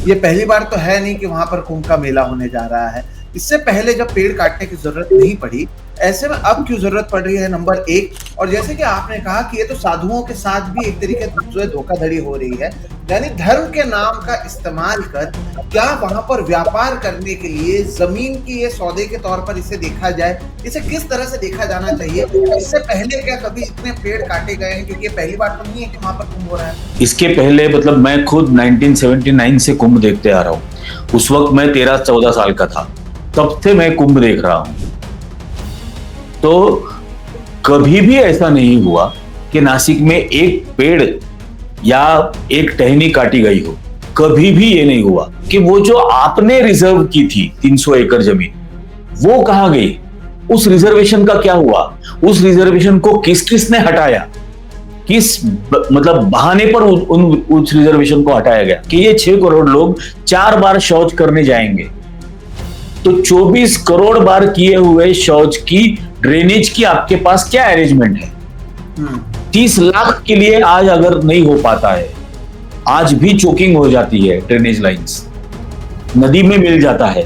ये पहली बार तो है नहीं कि वहां पर कुंभ का मेला होने जा रहा है। इससे पहले जब पेड़ काटने की जरूरत नहीं पड़ी, ऐसे में अब क्यों जरूरत पड़ रही है, नंबर एक। और जैसे कि आपने कहा कि ये तो साधुओं के साथ भी एक तरीके से धोखाधड़ी हो रही है, यानी धर्म के नाम का इस्तेमाल कर क्या वहां पर व्यापार करने के लिए जमीन की ये सौदे के तौर पर इसे देखा जाए, इसे किस तरह से देखा जाना चाहिए। इससे पहले क्या कभी इतने पेड़ काटे गए हैं? क्योंकि ये पहली बार तो नहीं है कि वहां पर कुंभ हो रहा है। इसके पहले मतलब मैं खुद 1979 से कुंभ देखते आ रहा हूँ। उस वक्त मैं 13-14 साल का था, तब से मैं कुंभ देख रहा हूं। तो कभी भी ऐसा नहीं हुआ कि नासिक में एक पेड़ या एक टहनी काटी गई हो। कभी भी ये नहीं हुआ कि वो जो आपने रिजर्व की थी 300 एकड़ जमीन, वो कहां गई? उस रिजर्वेशन का क्या हुआ? उस रिजर्वेशन को किस किसने हटाया? मतलब बहाने पर उस रिजर्वेशन को हटाया गया कि ये 6 करोड़ लोग 4 बार शौच करने जाएंगे। तो 24 करोड़ बार किए हुए शौच की ड्रेनेज की आपके पास क्या अरेंजमेंट है? 30 लाख के लिए आज अगर नहीं हो पाता है, आज भी चोकिंग हो जाती है ड्रेनेज लाइंस, नदी में मिल जाता है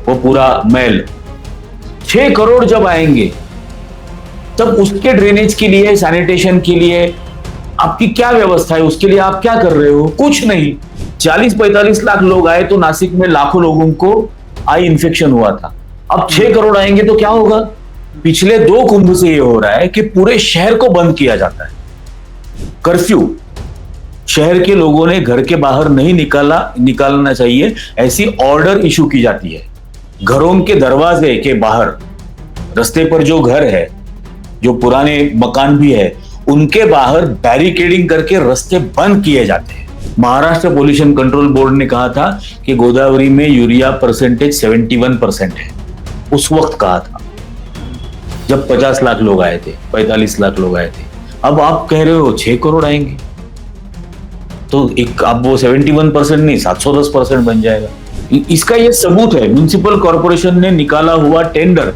वो पूरा मैल। 6 करोड़ जब आएंगे तब उसके ड्रेनेज के लिए, सैनिटेशन के लिए आपकी क्या व्यवस्था है? उसके लिए आप क्या कर रहे हो? कुछ नहीं। 40-45 लाख लोग आए तो नासिक में लाखों लोगों को आई इन्फेक्शन हुआ था। अब 6 करोड़ आएंगे तो क्या होगा? पिछले 2 कुंभ से ये हो रहा है कि पूरे शहर को बंद किया जाता है। कर्फ्यू, शहर के लोगों ने घर के बाहर नहीं निकालना चाहिए, ऐसी ऑर्डर इशू की जाती है। घरों के दरवाजे के बाहर, रास्ते पर जो घर है, जो पुराने मकान भी है, उनके बाहर बैरिकेडिंग करके रास्ते बंद किए जाते हैं। महाराष्ट्र पोल्यूशन कंट्रोल बोर्ड ने कहा था कि गोदावरी में यूरिया परसेंटेज 71% है। उस वक्त कहा था जब 50 लाख लोग आए थे, 45 लाख लोग आए थे। अब आप कह रहे हो 6 करोड़ आएंगे, तो एक अब वो 71% नहीं 710% बन जाएगा। इसका ये सबूत है, म्युनिसिपल कॉर्पोरेशन ने निकाला हुआ टेंडर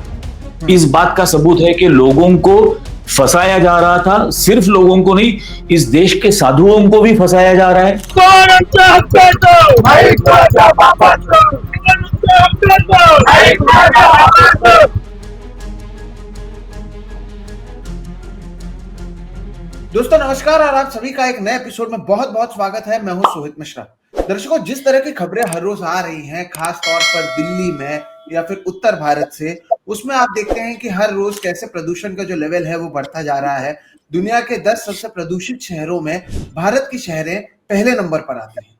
इस बात का सबूत है कि लोगों को फंसाया जा रहा था। सिर्फ लोगों को नहीं, इस देश के साधुओं को भी फंसाया जा रहा है। दोस्तों नमस्कार, और आप सभी का एक नए एपिसोड में बहुत बहुत स्वागत है। मैं हूं सोहित मिश्रा। दर्शकों, जिस तरह की खबरें हर रोज आ रही हैं, खास तौर पर दिल्ली में या फिर उत्तर भारत से, उसमें आप देखते हैं कि हर रोज कैसे प्रदूषण का जो लेवल है वो बढ़ता जा रहा है। दुनिया के 10 सबसे प्रदूषित शहरों में भारत की शहरें पहले नंबर पर आती हैं।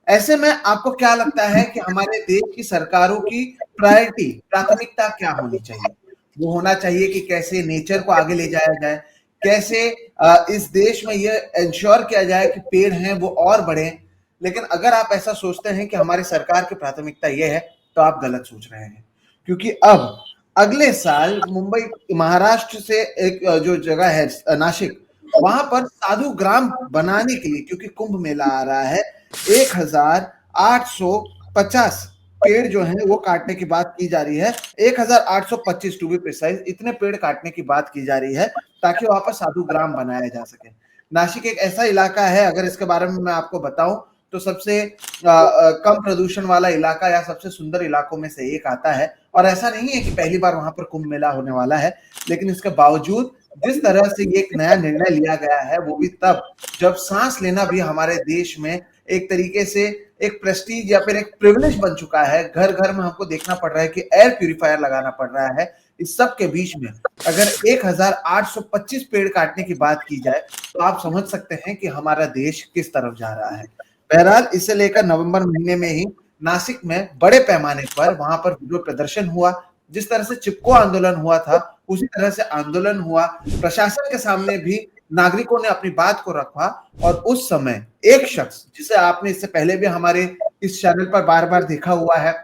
ऐसे में आपको क्या लगता है कि हमारे देश की सरकारों की प्राथमिकता क्या होनी चाहिए? वो होना चाहिए कि कैसे नेचर को आगे ले जाया जाए, कैसे इस देश में ये इंश्योर किया जाए कि पेड़ हैं वो और बढ़े। लेकिन अगर आप ऐसा सोचते हैं कि हमारी सरकार की प्राथमिकता ये है, तो आप गलत सोच रहे हैं। क्योंकि अब अगले साल मुंबई, महाराष्ट्र से एक जो जगह है नासिक, वहां पर साधु ग्राम बनाने के लिए, क्योंकि कुंभ मेला आ रहा है, 1850 पेड़ जो हैं वो काटने की बात की जा रही है। 1825 टू बी प्रिसाइज, इतने पेड़ काटने की बात की जा रही है ताकि वहां पर साधु ग्राम बनाया जा सके। नासिक एक ऐसा इलाका है, अगर इसके बारे में मैं आपको बताऊं तो सबसे कम प्रदूषण वाला इलाका या सबसे सुंदर इलाकों में से एक आता है। और ऐसा नहीं है कि पहली बार वहां पर कुंभ मेला होने वाला है, लेकिन इसके बावजूद जिस तरह से ये एक नया निर्णय लिया गया है, वो भी तब जब सांस लेना भी हमारे देश में एक तरीके से एक प्रेस्टीज या फिर एक प्रिविलेज बन चुका है। घर घर में हमको देखना पड़ रहा है कि एयर प्यूरिफायर लगाना पड़ रहा है। इस सब के बीच में अगर 1825 पेड़ काटने की बात की जाए, तो आप समझ सकते हैं कि हमारा देश किस तरफ जा रहा है। बहरहाल, इसे लेकर नवंबर महीने में ही नासिक में बड़े पैमाने पर वहां पर विरोध प्रदर्शन हुआ। जिस तरह से चिपको आंदोलन हुआ था, उसी तरह से आंदोलन हुआ। प्रशासन के सामने भी नागरिकों ने अपनी बात को रखा, और उस समय एक शख्स, जिसे आपने इससे पहले भी हमारे इस चैनल पर बार बार देखा हुआ है,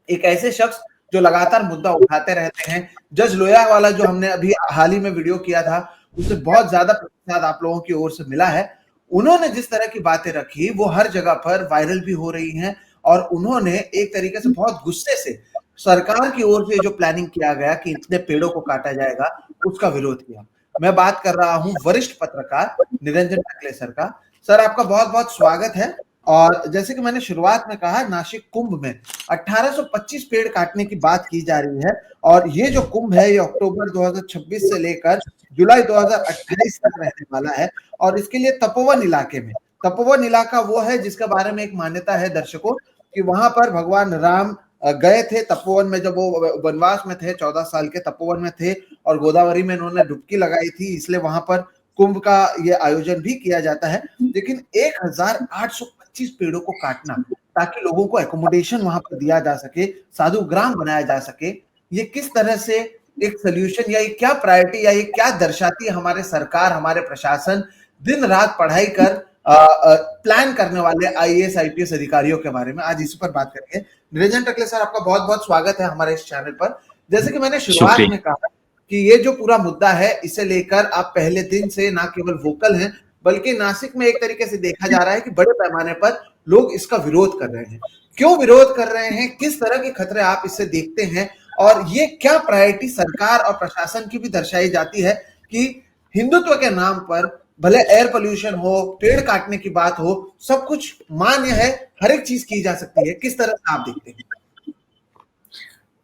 एक ऐसे शख्स जो लगातार मुद्दा उठाते रहते हैं, जज लोया वाला, जो हमने अभी हाल ही में वीडियो किया था, उसे बहुत ज्यादा प्रतिसाद आप लोगों की ओर से मिला है। उन्होंने जिस तरह की बातें रखी वो हर जगह पर वायरल भी हो रही हैं, और उन्होंने एक तरीके से बहुत गुस्से से सरकार की ओर से जो प्लानिंग किया गया कि इतने पेड़ों को काटा जाएगा, उसका विरोध किया। मैं बात कर रहा हूं वरिष्ठ पत्रकार निरंजन टकले सर का। सर, आपका बहुत बहुत स्वागत है। और जैसे कि मैंने शुरुआत में कहा, नासिक कुंभ में 1825 पेड़ काटने की बात की जा रही है और ये जो कुंभ है ये अक्टूबर 2026 से लेकर जुलाई 2028 तक रहने वाला है। और इसके लिए तपोवन इलाके में, तपोवन इलाका वो है जिसके बारे में एक मान्यता है दर्शकों कि वहां पर भगवान राम गए थे तपोवन में, जब वो वनवास में थे, 14 साल के तपोवन में थे और गोदावरी में उन्होंने डुबकी लगाई थी, इसलिए वहां पर कुंभ का ये आयोजन भी किया जाता है। लेकिन 1825 पेड़ों को काटना ताकि लोगों को एकोमोडेशन वहां पर दिया जा सके, साधु ग्राम बनाया जा सके, ये किस तरह से एक सोल्यूशन या ये क्या प्रायोरिटी या ये क्या दर्शाती है हमारे सरकार, हमारे प्रशासन दिन रात पढ़ाई कर प्लान करने वाले आईएएस आईपीएस अधिकारियों के बारे में आज इस पर बात करेंगे। निरंजन टकले सर, आपका बहुत बहुत स्वागत है हमारे इस चैनल पर। जैसे कि मैंने शुरुआत में कहा कि ये जो पूरा मुद्दा है इसे लेकर आप पहले दिन से ना केवल वोकल हैं बल्कि नासिक में एक तरीके से देखा जा रहा है कि बड़े पैमाने पर लोग इसका विरोध कर रहे हैं। क्यों विरोध कर रहे हैं, किस तरह के खतरे आप इससे देखते हैं और ये क्या प्रायोरिटी सरकार और प्रशासन की भी दर्शाई जाती है कि हिंदुत्व के नाम पर भले एयर पोल्यूशन हो, पेड़ काटने की बात हो, सब कुछ मान्य है, हर एक चीज की जा सकती है, किस तरह से आप देखते हैं?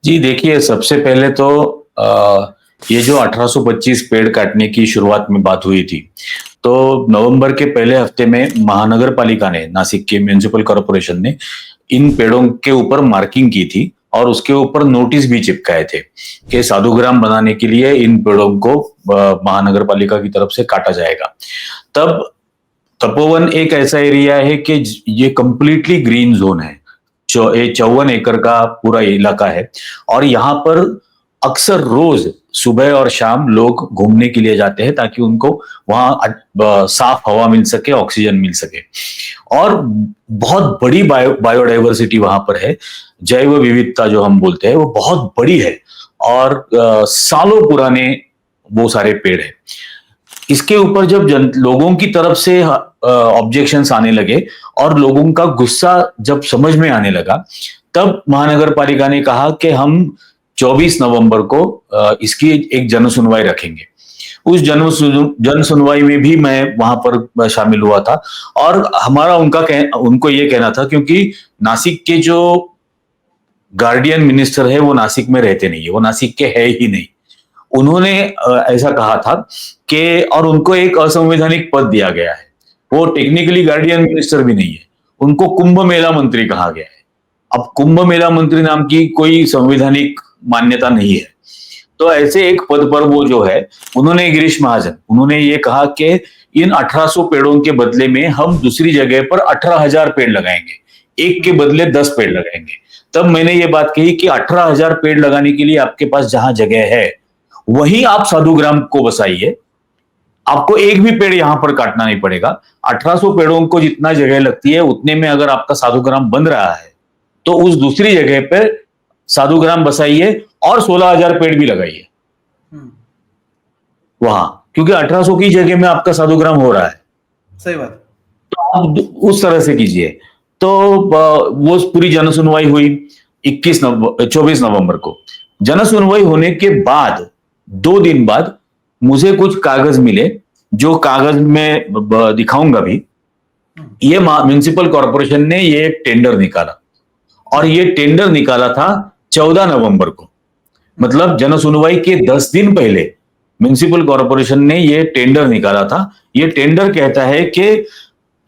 जी देखिए, सबसे पहले तो ये जो 1825 पेड़ काटने की शुरुआत में बात हुई थी, तो नवंबर के पहले हफ्ते में महानगर पालिका ने, नासिक के म्युनिसिपल कॉर्पोरेशन ने इन पेड़ों के ऊपर मार्किंग की थी और उसके ऊपर नोटिस भी चिपकाए थे कि साधुग्राम बनाने के लिए इन पेड़ों को महानगर पालिका की तरफ से काटा जाएगा। तब तपोवन एक ऐसा एरिया है कि ये कंप्लीटली ग्रीन जोन है, 54 एकड़ का पूरा इलाका है और यहाँ पर अक्सर रोज सुबह और शाम लोग घूमने के लिए जाते हैं ताकि उनको वहां साफ हवा मिल सके, ऑक्सीजन मिल सके और बहुत बड़ी बायोडाइवर्सिटी वहां पर है। जैव विविधता जो हम बोलते हैं वो बहुत बड़ी है और सालों पुराने वो सारे पेड़ है। इसके ऊपर जब लोगों की तरफ से ऑब्जेक्शंस आने लगे और लोगों का गुस्सा जब समझ में आने लगा, तब महानगर पालिका ने कहा कि हम 24 नवंबर को इसकी एक जन सुनवाई रखेंगे। उस जन सुनवाई में भी मैं वहां पर शामिल हुआ था और हमारा उनको ये कहना था, क्योंकि नासिक के जो गार्डियन मिनिस्टर है वो नासिक में रहते नहीं है, वो नासिक के है ही नहीं। उन्होंने ऐसा कहा था कि, और उनको एक असंवैधानिक पद दिया गया है, वो टेक्निकली गार्डियन मिनिस्टर भी नहीं है, उनको कुंभ मेला मंत्री कहा गया है। अब कुंभ मेला मंत्री नाम की कोई संवैधानिक मान्यता नहीं है, तो ऐसे एक पद पर वो जो है, उन्होंने गिरीश महाजन, उन्होंने ये कहा कि इन 1800 पेड़ों के बदले में हम दूसरी जगह पर 18,000 पेड़ लगाएंगे, एक के बदले 10 पेड़ लगाएंगे। तब मैंने ये बात कही कि 18,000 पेड़ लगाने के लिए आपके पास जहां जगह है वहीं आप साधुग्राम को बसाइए, आपको एक भी पेड़ यहां पर काटना नहीं पड़ेगा। 1800 पेड़ों को जितना जगह लगती है उतने में अगर आपका साधुग्राम बन रहा है तो उस दूसरी जगह पर साधुग्राम बसाइए और 16,000 पेड़ भी लगाइए वहां, क्योंकि 1800 की जगह में आपका साधुग्राम हो रहा है। सही बात। तो आप उस तरह से कीजिए। तो वो पूरी जनसुनवाई हुई 24 नवंबर को। जनसुनवाई होने के बाद 2 दिन बाद मुझे कुछ कागज मिले, जो कागज में दिखाऊंगा भी। ये म्युनिसिपल कॉर्पोरेशन ने ये टेंडर निकाला और ये टेंडर निकाला था 14 नवंबर को, मतलब जनसुनवाई के 10 दिन पहले म्युनिसिपल कॉर्पोरेशन ने ये टेंडर निकाला था। ये टेंडर कहता है कि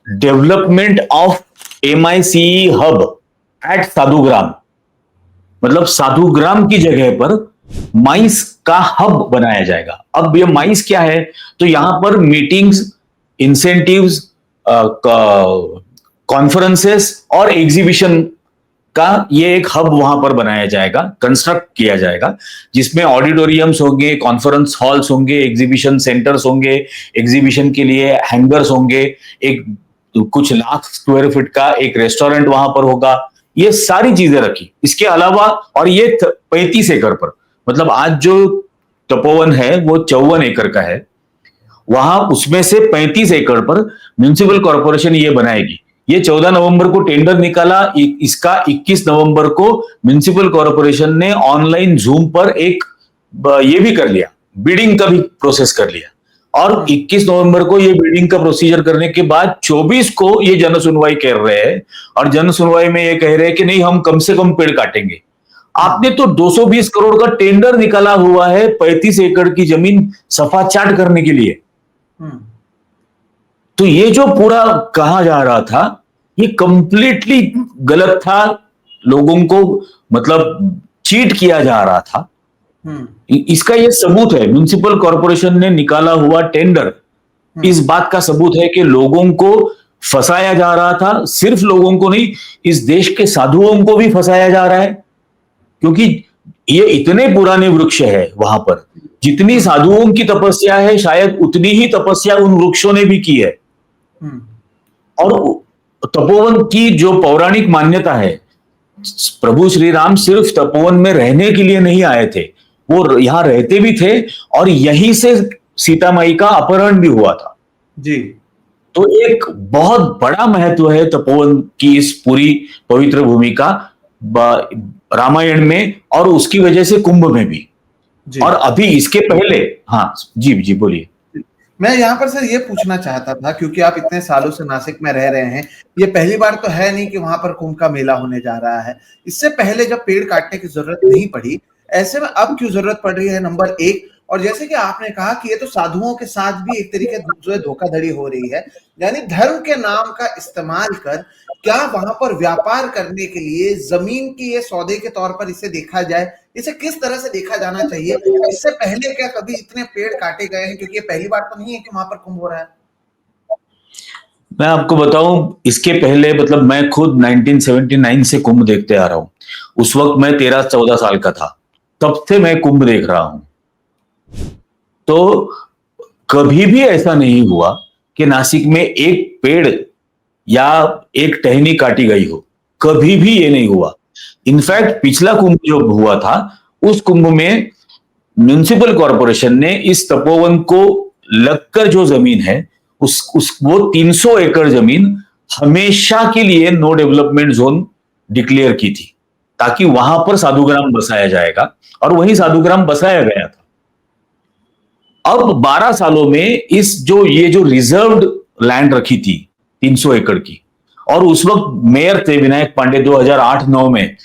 development of MICE hub at Sadhugram, मतलब साधुग्राम की जगह पर माइस का हब बनाया जाएगा। अब ये माइस क्या है, तो यहां पर मीटिंग्स, इंसेंटिव्स, कॉन्फ्रेंसेस और एग्जीबिशन का ये एक हब वहां पर बनाया जाएगा, कंस्ट्रक्ट किया जाएगा, जिसमें ऑडिटोरियम्स होंगे, कॉन्फ्रेंस हॉल्स होंगे, एग्जीबिशन सेंटर्स होंगे, एग्जीबिशन के लिए हैंगर्स होंगे, एक कुछ लाख स्क्वायर फीट का एक रेस्टोरेंट वहां पर होगा। ये सारी चीजें रखी। इसके अलावा, और ये 35 एकड़ पर, मतलब आज जो तपोवन है वो 54 एकड़ का है, वहां उसमें से 35 एकड़ पर म्युनिसिपल कॉर्पोरेशन ये बनाएगी। ये 14 नवंबर को टेंडर निकाला, इसका 21 नवंबर को म्युनिसिपल कॉर्पोरेशन ने ऑनलाइन जूम पर एक ये भी कर लिया, बिडिंग का भी प्रोसेस कर लिया और 21 नवंबर को ये बिल्डिंग का प्रोसीजर करने के बाद 24 को ये जन सुनवाई कर रहे हैं, और जन सुनवाई में ये कह रहे हैं कि नहीं, हम कम से कम पेड़ काटेंगे। आपने तो 220 करोड़ का टेंडर निकाला हुआ है 35 एकड़ की जमीन सफा चाट करने के लिए। तो ये जो पूरा कहा जा रहा था, ये कंप्लीटली गलत था। लोगों को मतलब चीट किया जा रहा था। इसका ये सबूत है, म्युनिसिपल कॉर्पोरेशन ने निकाला हुआ टेंडर इस बात का सबूत है कि लोगों को फंसाया जा रहा था। सिर्फ लोगों को नहीं, इस देश के साधुओं को भी फंसाया जा रहा है, क्योंकि ये इतने पुराने वृक्ष है वहां पर। जितनी साधुओं की तपस्या है, शायद उतनी ही तपस्या उन वृक्षों ने भी की है। और तपोवन की जो पौराणिक मान्यता है, प्रभु श्री राम सिर्फ तपोवन में रहने के लिए नहीं आए थे, वो यहां रहते भी थे, और यहीं से सीता माई का अपहरण भी हुआ था जी। तो एक बहुत बड़ा महत्व है तपोवन की इस पूरी पवित्र भूमि का रामायण में, और उसकी वजह से कुंभ में भी। और अभी इसके पहले, हाँ जी जी बोलिए। मैं यहाँ पर सर ये पूछना चाहता था, क्योंकि आप इतने सालों से नासिक में रह रहे हैं, ये पहली बार तो है नहीं कि वहां पर कुंभ का मेला होने जा रहा है। इससे पहले जब पेड़ काटने की जरूरत नहीं पड़ी, ऐसे में अब क्यों जरूरत पड़ रही है, नंबर एक। और जैसे कि आपने कहा कि ये तो साधुओं के साथ भी एक तरीके से धोखाधड़ी हो रही है, यानी धर्म के नाम का इस्तेमाल कर क्या वहां पर व्यापार करने के लिए जमीन की ये सौदे के तौर पर इसे देखा जाए, इसे किस तरह से देखा जाना चाहिए। इससे पहले क्या कभी इतने पेड़ काटे गए हैं, क्योंकि ये पहली बार तो नहीं है कि वहां पर कुंभ हो रहा है। मैं आपको बताऊं, इसके पहले मतलब मैं खुद 1979 से कुंभ देखते आ रहा हूं। उस वक्त मैं 13-14 साल का था, तब से मैं कुंभ देख रहा हूं। तो कभी भी ऐसा नहीं हुआ कि नासिक में एक पेड़ या एक टहनी काटी गई हो, कभी भी ये नहीं हुआ। इनफैक्ट पिछला कुंभ जो हुआ था, उस कुंभ में म्युनिसिपल कॉर्पोरेशन ने इस तपोवन को लगकर जो जमीन है, वो 300 एकड़ जमीन हमेशा के लिए नो डेवलपमेंट जोन डिक्लेयर की थी, ताकि वहां पर साधुग्राम बसाया जाएगा, और वही साधुग्राम बसाया गया था। अब 12 सालों में ये जो रिजर्व्ड लैंड रखी थी 300 एकड़ की, और उस वक्त मेयर थे विनायक पांडे 2008-9 में,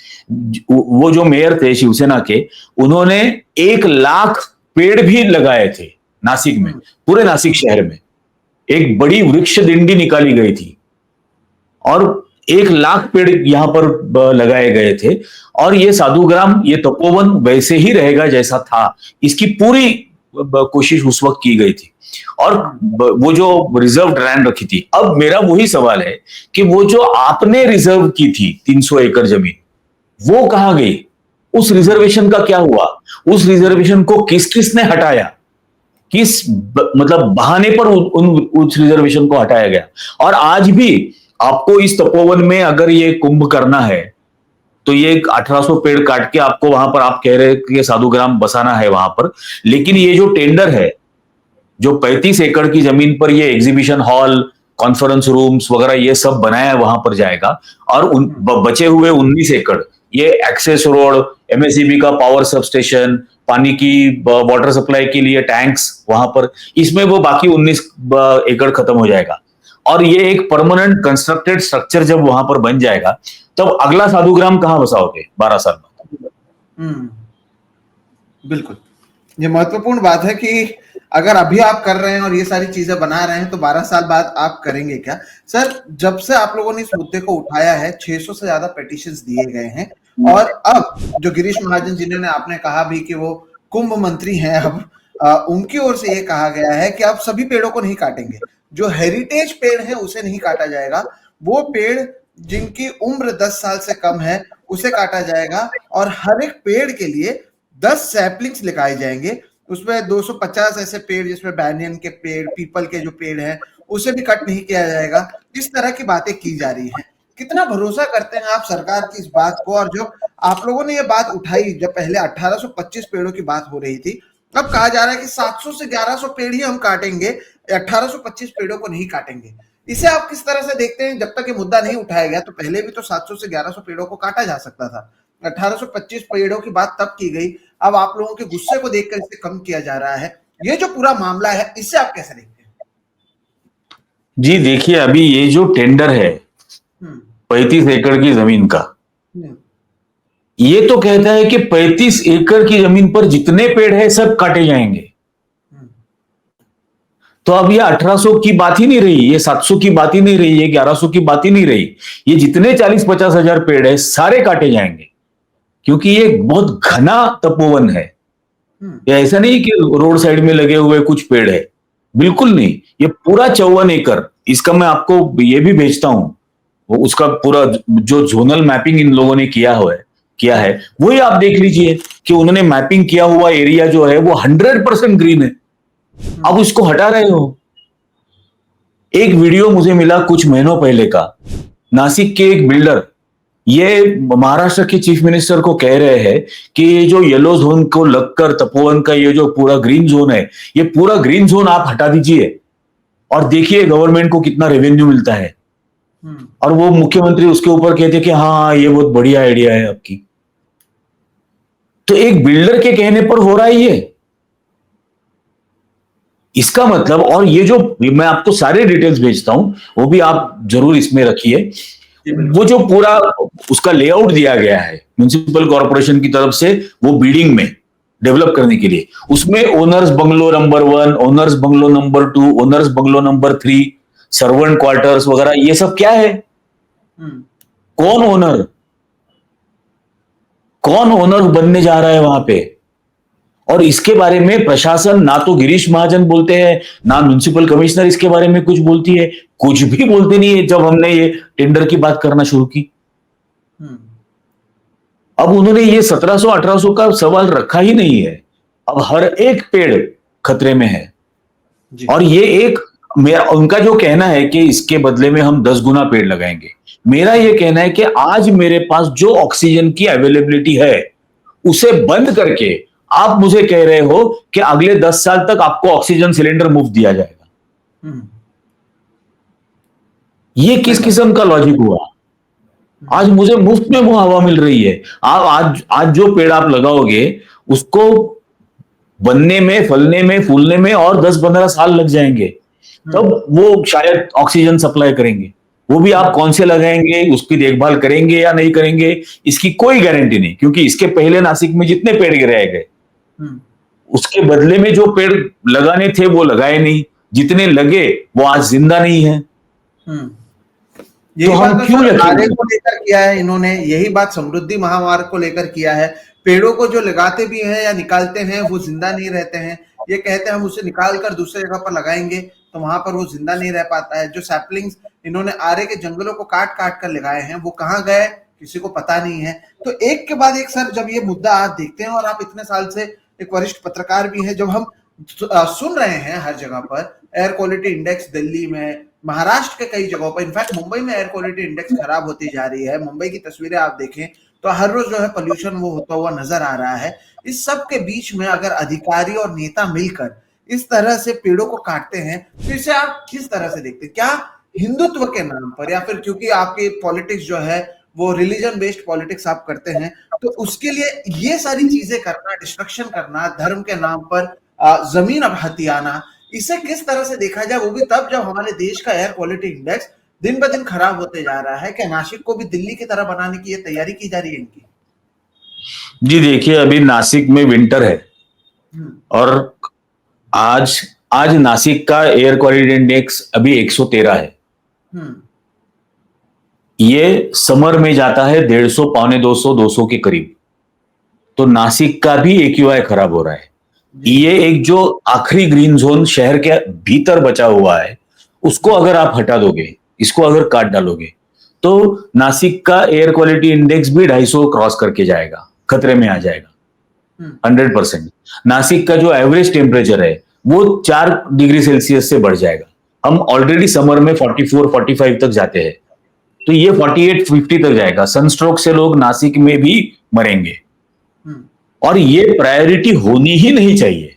वो जो मेयर थे शिवसेना के, उन्होंने 1 लाख पेड़ भी लगाए थे नासिक में, पूरे नासिक शहर में एक बड़ी वृक्ष दिंडी निकाली गई थी, और 1 लाख पेड़ यहां पर लगाए गए थे। और ये साधुग्राम, ये तपोवन वैसे ही रहेगा जैसा था, इसकी पूरी कोशिश उस वक्त की गई थी, और वो जो रिजर्व लैंड रखी थी। अब मेरा वही सवाल है कि वो जो आपने रिजर्व की थी 300 एकड़ जमीन, वो कहां गई? उस रिजर्वेशन का क्या हुआ? उस रिजर्वेशन को किस किसने हटाया? किस मतलब बहाने पर उस रिजर्वेशन को हटाया गया? और आज भी आपको इस तपोवन में अगर ये कुंभ करना है, तो ये 1800 पेड़ काट के आपको वहां पर, आप कह रहे हैं कि साधुग्राम बसाना है वहां पर, लेकिन ये जो टेंडर है, जो 35 एकड़ की जमीन पर ये एग्जीबिशन हॉल, कॉन्फ्रेंस रूम्स वगैरह ये सब बनाया वहां पर जाएगा, और बचे हुए 19 एकड़ ये एक्सेस रोड, एमएसईबी का पावर सब स्टेशन, पानी की वाटर सप्लाई के लिए टैंक्स वहां पर, इसमें वो बाकी 19 एकड़ खत्म हो जाएगा। और ये एक परमानेंट कंस्ट्रक्टेड स्ट्रक्चर जब वहां पर बन जाएगा, तब अगला साधुग्राम कहां बसाओगे 12 साल बाद? बिल्कुल, ये महत्वपूर्ण बात है कि अगर अभी आप कर रहे हैं और ये सारी चीजें बना रहे हैं, तो 12 साल बाद आप करेंगे क्या? सर, जब से आप लोगों ने इस मुद्दे को उठाया है, 600 से ज्यादा पिटीशंस दिए गए हैं, और अब जो गिरीश महाजन जिन्होंने आपने कहा भी कि वो कुंभ मंत्री हैं, अब उनकी ओर से ये कहा गया है कि आप सभी पेड़ों को नहीं काटेंगे, जो हेरिटेज पेड़ है उसे नहीं काटा जाएगा, वो पेड़ जिनकी उम्र 10 साल से कम है उसे काटा जाएगा, और हर एक पेड़ के लिए 10 सैपलिंग्स लगाए जाएंगे। उसमें 250 ऐसे पेड़ जिसमें बैनियन के पेड़, पीपल के जो पेड़ हैं, उसे भी कट नहीं किया जाएगा। इस तरह की बातें की जा रही हैं। कितना भरोसा करते हैं आप सरकार की इस बात को? और जो आप लोगों ने ये बात उठाई, जब पहले 1825 पेड़ों की बात हो रही थी, अब कहा जा रहा है कि 700 से 1100 पेड़ ही हम काटेंगे, 1825 पेड़ों को नहीं काटेंगे। इसे आप किस तरह से देखते हैं? जब तक ये मुद्दा नहीं उठाया गया, तो पहले भी तो 700 से 1100 पेड़ों को काटा जा सकता था। 1825 पेड़ों की बात तब की गई, अब आप लोगों के गुस्से को देखकर इसे कम किया जा रहा है। ये जो पूरा मामला है, इससे आप कैसे देखते हैं? जी देखिए, अभी ये जो टेंडर है 35 एकड़ की जमीन का, ये तो कहता है कि 35 एकड़ की जमीन पर जितने पेड़ है सब काटे जाएंगे। तो अब ये 1800 की बात ही नहीं रही, ये 700 की बात ही नहीं रही, ये 1100 की बात ही नहीं रही, ये जितने 40-50 हजार पेड़ है सारे काटे जाएंगे, क्योंकि ये बहुत घना तपोवन है। ये ऐसा नहीं कि रोड साइड में लगे हुए कुछ पेड़ है, बिल्कुल नहीं, ये पूरा 54 एकड़। इसका मैं आपको ये भी भेजता हूं, वो उसका पूरा जो जोनल मैपिंग इन लोगों ने किया है वही आप देख लीजिए कि उन्होंने मैपिंग किया हुआ एरिया जो है वो 100% ग्रीन है। अब उसको हटा रहे हो। एक वीडियो मुझे मिला कुछ महीनों पहले का, नासिक के एक बिल्डर ये महाराष्ट्र के चीफ मिनिस्टर को कह रहे हैं कि ये जो येलो जोन को लगकर तपोवन का ये जो पूरा ग्रीन जोन है, ये पूरा ग्रीन जोन आप हटा दीजिए और देखिए गवर्नमेंट को कितना रेवेन्यू मिलता है। और वो मुख्यमंत्री उसके ऊपर कहते कि हाँ ये बहुत बढ़िया आइडिया है आपकी। तो एक बिल्डर के कहने पर हो रहा है ये। इसका मतलब, और ये जो मैं आपको सारे डिटेल्स भेजता हूं वो भी आप जरूर इसमें रखिए, वो जो पूरा उसका लेआउट दिया गया है म्युनिसिपल कॉर्पोरेशन की तरफ से वो बिल्डिंग में डेवलप करने के लिए, उसमें owners bungalow number 1, owners bungalow number 2, owners bungalow number 3, servant quarters वगैरह, ये सब क्या है? कौन ओनर बनने जा रहा है वहां पे? और इसके बारे में प्रशासन ना तो गिरीश महाजन बोलते हैं, ना म्युनिसिपल कमिश्नर इसके बारे में कुछ बोलती है, कुछ भी बोलते नहीं है। जब हमने ये टेंडर की बात करना शुरू की, अब उन्होंने ये 1700-1800 का सवाल रखा ही नहीं है। अब हर एक पेड़ खतरे में है। और ये एक उनका जो कहना है कि इसके बदले में हम 10 गुना पेड़ लगाएंगे, मेरा ये कहना है कि आज मेरे पास जो ऑक्सीजन की अवेलेबिलिटी है उसे बंद करके आप मुझे कह रहे हो कि अगले 10 साल तक आपको ऑक्सीजन सिलेंडर मुफ्त दिया जाएगा। ये किस किस्म का लॉजिक हुआ? आज मुझे मुफ्त में वो हवा मिल रही है। आप आज जो पेड़ आप लगाओगे उसको बनने में, फलने में, फूलने में और 10-15 साल लग जाएंगे, तब वो शायद ऑक्सीजन सप्लाई करेंगे। वो भी आप कौन से लगाएंगे, उसकी देखभाल करेंगे या नहीं करेंगे, इसकी कोई गारंटी नहीं, क्योंकि इसके पहले नासिक में जितने पेड़ गिराए गए उसके बदले में जो पेड़ लगाने थे वो लगाए नहीं, जितने लगे वो आज जिंदा नहीं है। यही तो हम क्यों को लेकर किया है इन्होंने, यही बात समृद्धि महामार्ग को लेकर किया है। पेड़ों को जो लगाते भी हैं या निकालते हैं वो जिंदा नहीं रहते हैं। ये कहते हैं हम उसे निकाल कर दूसरे जगह पर लगाएंगे तो वहां पर वो जिंदा नहीं रह पाता है। जो सैपलिंग्स इन्होंने आरे के जंगलों को काट काट कर लगाए हैं वो कहाँ गए किसी को पता नहीं है। तो एक के बाद एक सर, जब ये मुद्दा आप देखते हैं और आप इतने साल से एक वरिष्ठ पत्रकार भी है, जब हम सुन रहे हैं हर जगह पर एयर क्वालिटी इंडेक्स दिल्ली में, महाराष्ट्र के कई जगहों पर, इनफैक्ट मुंबई में एयर क्वालिटी इंडेक्स खराब होती जा रही है। मुंबई की तस्वीरें आप देखें तो हर रोज जो है पोल्यूशन वो होता हुआ नजर आ रहा है। इस सब के बीच में अगर अधिकारी और नेता मिलकर इस तरह से पेड़ों को काटते हैं तो इसे आप किस तरह से देखते हैं? क्या हिंदुत्व के नाम पर, या फिर क्योंकि आपकी पॉलिटिक्स जो है वो रिलीजन बेस्ड पॉलिटिक्स आप करते हैं, तो उसके लिए ये सारी चीजें करना, डिस्ट्रक्शन करना, धर्म के नाम पर जमीन अब हथियाना, इसे किस तरह से देखा जाए? वो भी तब जब हमारे देश का एयर क्वालिटी इंडेक्स दिन ब दिन खराब होते जा रहा है। क्या नासिक को भी दिल्ली की तरह बनाने की ये तैयारी की जा रही है इनकी? जी देखिए, अभी नासिक में विंटर है और आज नासिक का एयर क्वालिटी इंडेक्स अभी 113 है। ये समर में जाता है 150, 150, 200 के करीब। तो नासिक का भी AQI खराब हो रहा है। ये एक जो आखिरी ग्रीन जोन शहर के भीतर बचा हुआ है उसको अगर आप हटा दोगे, इसको अगर काट डालोगे, तो नासिक का एयर क्वालिटी इंडेक्स भी 250 क्रॉस करके जाएगा, खतरे में आ जाएगा 100%। नासिक का जो एवरेज टेम्परेचर है वो 4 डिग्री सेल्सियस से बढ़ जाएगा। हम ऑलरेडी समर में 44, 45 तक जाते हैं, तो ये 48, 50 तक जाएगा। सनस्ट्रोक से लोग नासिक में भी मरेंगे और ये प्रायोरिटी होनी ही नहीं चाहिए।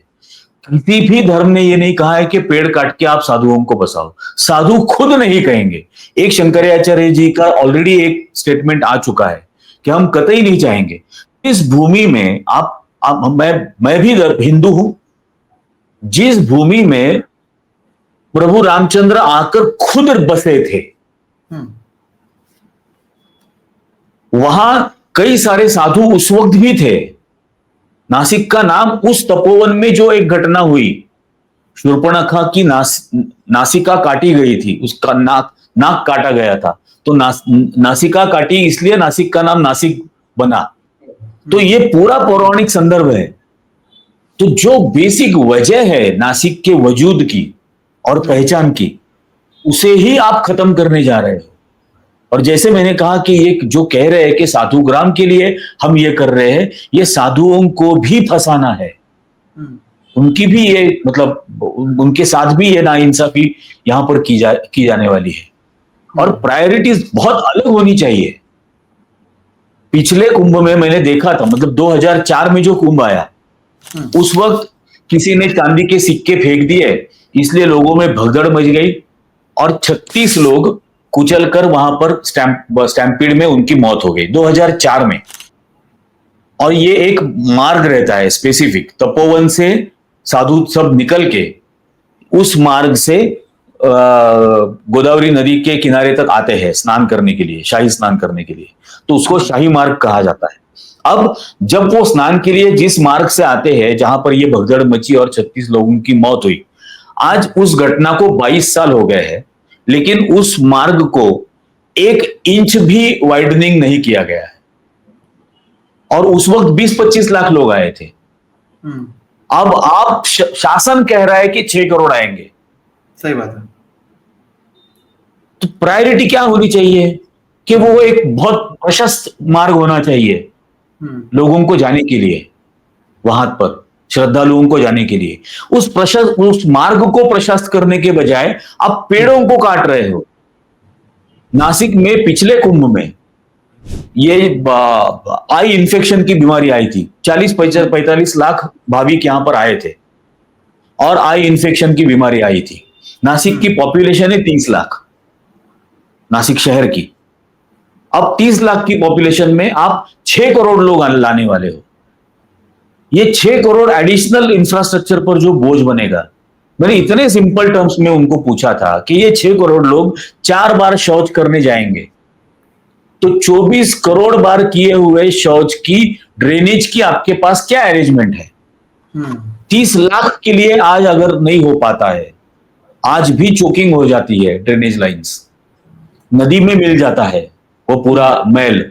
किसी भी धर्म ने ये नहीं कहा है कि पेड़ काट के आप साधुओं को बचाओ। साधु खुद नहीं कहेंगे। एक शंकराचार्य जी का ऑलरेडी एक स्टेटमेंट आ चुका है कि हम कतई नहीं चाहेंगे इस भूमि में मैं भी हिंदू हूं, जिस भूमि में प्रभु रामचंद्र आकर खुद बसे थे, वहां कई सारे साधु उस वक्त भी थे। नासिक का नाम उस तपोवन में जो एक घटना हुई, शूर्पणखा की नासिका काटी गई थी, उसका नाक काटा गया था, तो नासिका काटी, इसलिए नासिक का नाम नासिक बना। तो ये पूरा पौराणिक संदर्भ है। तो जो बेसिक वजह है नासिक के वजूद की और पहचान की, उसे ही आप खत्म करने जा रहे हो। और जैसे मैंने कहा कि ये जो कह रहे हैं कि साधुग्राम के लिए हम ये कर रहे हैं, ये साधुओं को भी फंसाना है, उनकी भी ये मतलब उनके साथ भी ये नाइंसाफी यहां पर की जाने वाली है। और प्रायोरिटीज बहुत अलग होनी चाहिए। पिछले कुंभ में मैंने देखा था, मतलब 2004 में जो कुंभ आया, उस वक्त किसी ने चांदी के सिक्के फेंक दिए, इसलिए लोगों में भगदड़ मच गई और 36 लोग कुचलकर वहां पर स्टैम्पीड में उनकी मौत हो गई 2004 में। और ये एक मार्ग रहता है स्पेसिफिक, तपोवन से साधु सब निकल के उस मार्ग से गोदावरी नदी के किनारे तक आते हैं स्नान करने के लिए, शाही स्नान करने के लिए, तो उसको शाही मार्ग कहा जाता है। अब जब वो स्नान के लिए जिस मार्ग से आते हैं, जहां पर ये भगदड़ मची और 36 लोगों की मौत हुई, आज उस घटना को 22 साल हो गए हैं, लेकिन उस मार्ग को 1 इंच भी वाइडनिंग नहीं किया गया है। और उस वक्त 20-25 लाख लोग आए थे। अब आप शासन कह रहा है कि 6 करोड़ आएंगे। सही बात है। तो प्रायोरिटी क्या होनी चाहिए कि वो एक बहुत प्रशस्त मार्ग होना चाहिए लोगों को जाने के लिए, वहां पर श्रद्धालुओं को जाने के लिए। उस मार्ग को प्रशस्त करने के बजाय आप पेड़ों को काट रहे हो। नासिक में पिछले कुंभ में ये आई इन्फेक्शन की बीमारी आई थी, 40-45 लाख भाविक यहां पर आए थे और आई इन्फेक्शन की बीमारी आई थी। नासिक की पॉपुलेशन है 30 लाख, नासिक शहर की। अब 30 लाख की पॉपुलेशन में आप 6 करोड़ लोग लाने वाले हो। ये 6 करोड़ एडिशनल इंफ्रास्ट्रक्चर पर जो बोझ बनेगा, मैंने इतने सिंपल टर्म्स में उनको पूछा था कि ये 6 करोड़ लोग 4 बार शौच करने जाएंगे, तो 24 करोड़ बार किए हुए शौच की ड्रेनेज की आपके पास क्या अरेंजमेंट है? 30 लाख के लिए आज अगर नहीं हो पाता है, आज भी चोकिंग हो जाती है, ड्रेनेज लाइंस नदी में मिल जाता है वो पूरा मैल।